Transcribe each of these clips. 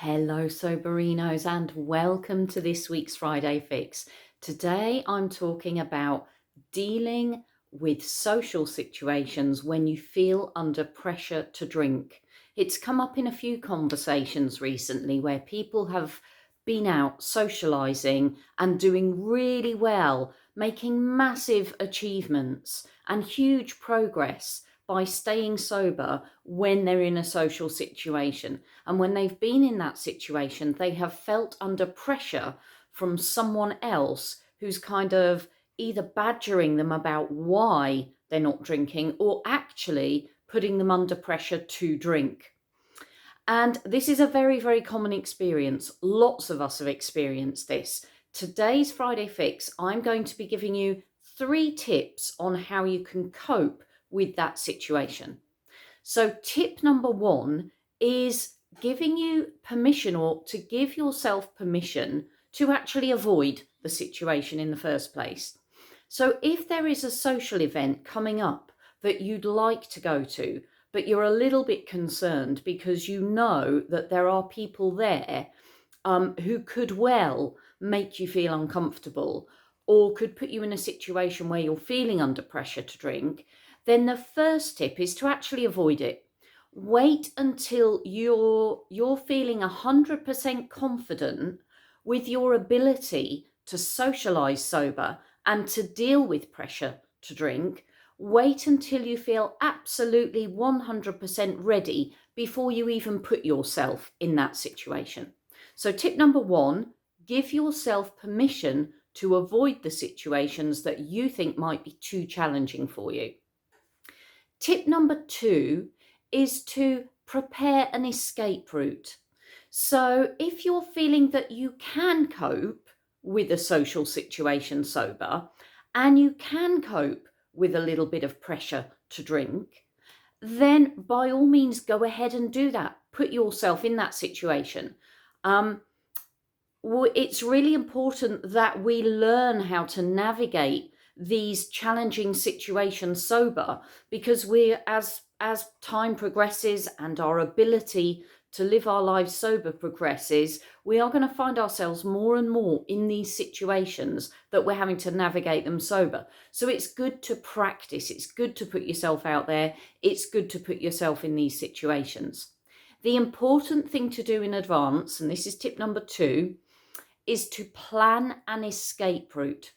Hello, Soberinos, and welcome to this week's Friday Fix. Today, I'm talking about dealing with social situations when you feel under pressure to drink. It's come up in a few conversations recently where people have been out socializing and doing really well, making massive achievements and huge progress by staying sober when they're in a social situation. And when they've been in that situation, they have felt under pressure from someone else who's kind of either badgering them about why they're not drinking or actually putting them under pressure to drink. And this is a very, very common experience. Lots of us have experienced this. Today's Friday Fix, I'm going to be giving you 3 tips on how you can cope with that situation. So tip number 1 is giving you permission, or to give yourself permission to actually avoid the situation in the first place. So if there is a social event coming up that you'd like to go to, but you're a little bit concerned because you know that there are people there who could well make you feel uncomfortable or could put you in a situation where you're feeling under pressure to drink, then the first tip is to actually avoid it. Wait until you're feeling 100% confident with your ability to socialize sober and to deal with pressure to drink. Wait until you feel absolutely 100% ready before you even put yourself in that situation. So tip number 1, give yourself permission to avoid the situations that you think might be too challenging for you. Tip number 2 is to prepare an escape route. So if you're feeling that you can cope with a social situation sober and you can cope with a little bit of pressure to drink, then by all means go ahead and do that. Put yourself in that situation. It's really important that we learn how to navigate these challenging situations sober, because as time progresses and our ability to live our lives sober progresses, we are going to find ourselves more and more in these situations that we're having to navigate them sober. So it's good to practice. It's good to put yourself out there. It's good to put yourself in these situations. The important thing to do in advance, and this is tip number 2, is to plan an escape route.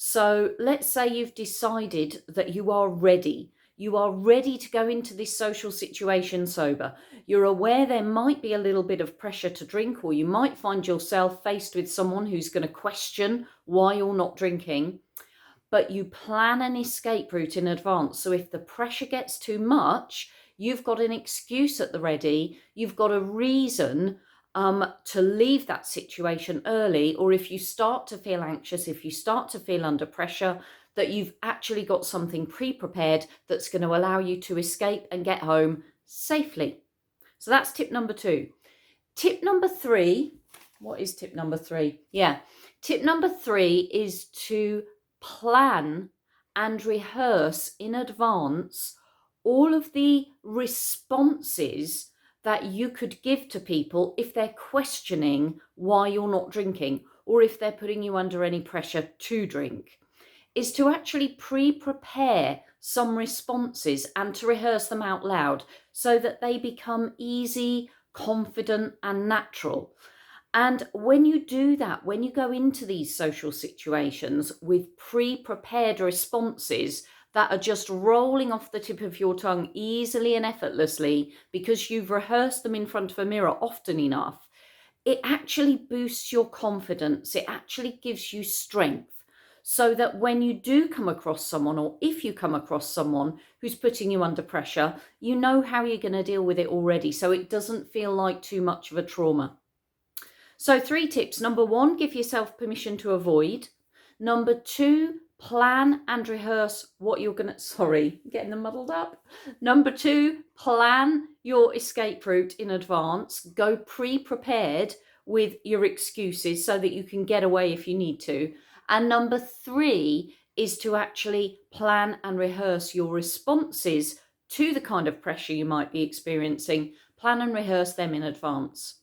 So let's say you've decided that you are ready. You are ready to go into this social situation sober. You're aware there might be a little bit of pressure to drink, or you might find yourself faced with someone who's going to question why you're not drinking. But you plan an escape route in advance. So if the pressure gets too much, you've got an excuse at the ready. You've got a reason to leave that situation early, or if you start to feel anxious, if you start to feel under pressure, that you've actually got something pre-prepared that's going to allow you to escape and get home safely. So that's tip number 2. Tip number 3, what is tip number 3? Yeah, tip number 3 is to plan and rehearse in advance all of the responses that you could give to people if they're questioning why you're not drinking, or if they're putting you under any pressure to drink, is to actually pre-prepare some responses and to rehearse them out loud so that they become easy, confident, and natural. And when you do that, when you go into these social situations with pre-prepared responses that are just rolling off the tip of your tongue easily and effortlessly because you've rehearsed them in front of a mirror often enough, it actually boosts your confidence. It actually gives you strength, so that when you do come across someone, or if you come across someone who's putting you under pressure, you know how you're going to deal with it already, so it doesn't feel like too much of a trauma. So 3 tips. Number 1, give yourself permission to avoid. Number 2, plan and rehearse what you're going to, getting them muddled up. Number 2, plan your escape route in advance. Go pre-prepared with your excuses so that you can get away if you need to. And number 3 is to actually plan and rehearse your responses to the kind of pressure you might be experiencing. Plan and rehearse them in advance.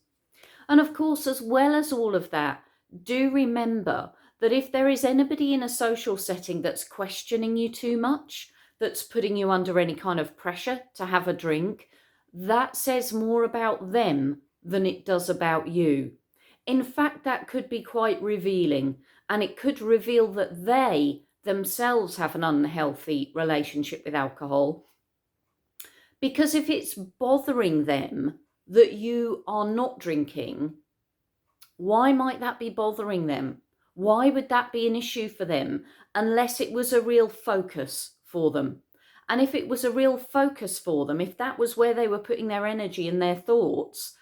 And of course, as well as all of that, do remember that if there is anybody in a social setting that's questioning you too much, that's putting you under any kind of pressure to have a drink, that says more about them than it does about you. In fact, that could be quite revealing, and it could reveal that they themselves have an unhealthy relationship with alcohol. Because if it's bothering them that you are not drinking, why might that be bothering them? Why would that be an issue for them unless it was a real focus for them? And if it was a real focus for them, if that was where they were putting their energy and their thoughts,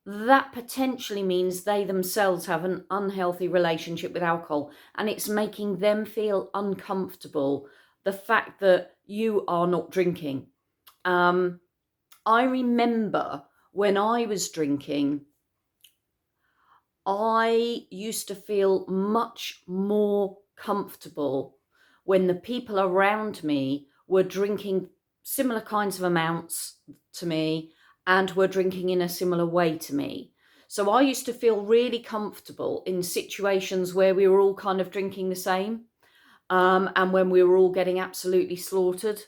that potentially means they themselves have an unhealthy relationship with alcohol, and it's making them feel uncomfortable, the fact that you are not drinking. I remember when I was drinking, I used to feel much more comfortable when the people around me were drinking similar kinds of amounts to me and were drinking in a similar way to me. So I used to feel really comfortable in situations where we were all kind of drinking the same, and when we were all getting absolutely slaughtered,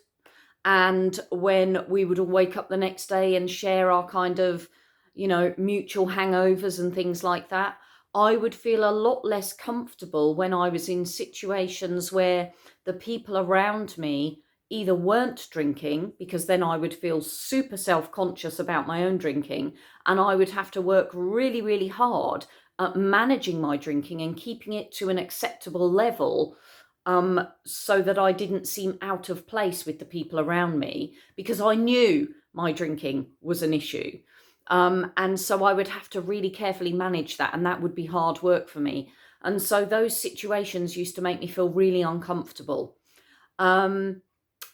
and when we would all wake up the next day and share our kind of, mutual hangovers and things like that. I would feel a lot less comfortable when I was in situations where the people around me either weren't drinking, because then I would feel super self-conscious about my own drinking, and I would have to work really, really hard at managing my drinking and keeping it to an acceptable level, so that I didn't seem out of place with the people around me, because I knew my drinking was an issue. And so I would have to really carefully manage that, and that would be hard work for me. And so those situations used to make me feel really uncomfortable.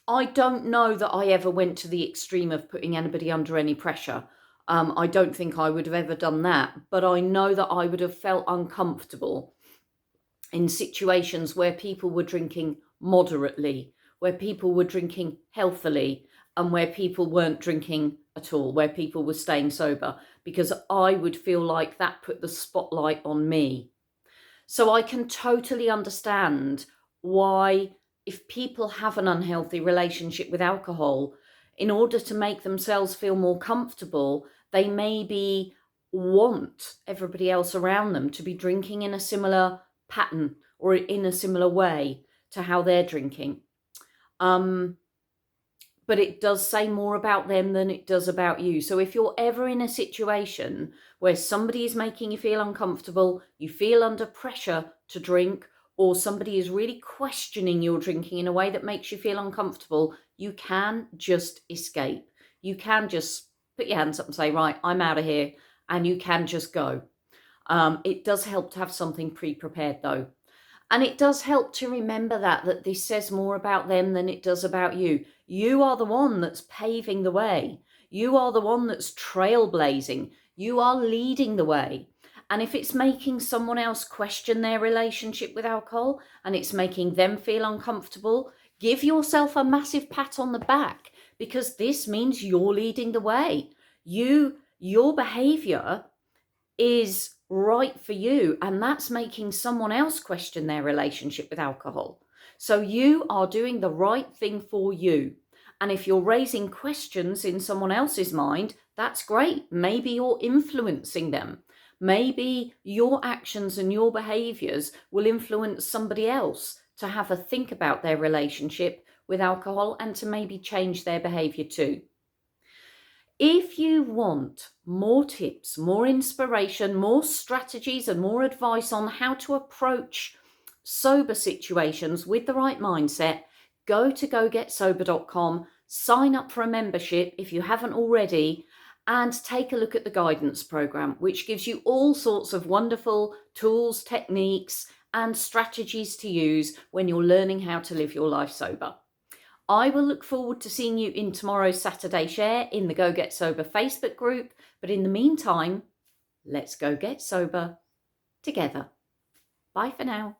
I don't know that I ever went to the extreme of putting anybody under any pressure. I don't think I would have ever done that, but I know that I would have felt uncomfortable in situations where people were drinking moderately, where people were drinking healthily, and where people weren't drinking at all, where people were staying sober, because I would feel like that put the spotlight on me. So I can totally understand why, if people have an unhealthy relationship with alcohol, in order to make themselves feel more comfortable, they maybe want everybody else around them to be drinking in a similar pattern or in a similar way to how they're drinking. But it does say more about them than it does about you. So if you're ever in a situation where somebody is making you feel uncomfortable, you feel under pressure to drink, or somebody is really questioning your drinking in a way that makes you feel uncomfortable, you can just escape. You can just put your hands up and say, right, I'm out of here, and you can just go. It does help to have something pre-prepared though. And it does help to remember that this says more about them than it does about you. You are the one that's paving the way. You are the one that's trailblazing. You are leading the way. And if it's making someone else question their relationship with alcohol and it's making them feel uncomfortable, give yourself a massive pat on the back, because this means you're leading the way. Your behavior is right for you, and that's making someone else question their relationship with alcohol. So you are doing the right thing for you. And if you're raising questions in someone else's mind, that's great. Maybe you're influencing them. Maybe your actions and your behaviors will influence somebody else to have a think about their relationship with alcohol and to maybe change their behavior too. If you want more tips, more inspiration, more strategies, and more advice on how to approach sober situations with the right mindset, go to gogetsober.com, sign up for a membership if you haven't already, and take a look at the guidance program, which gives you all sorts of wonderful tools, techniques, and strategies to use when you're learning how to live your life sober. I will look forward to seeing you in tomorrow's Saturday Share in the Go Get Sober Facebook group. But in the meantime, let's go get sober together. Bye for now.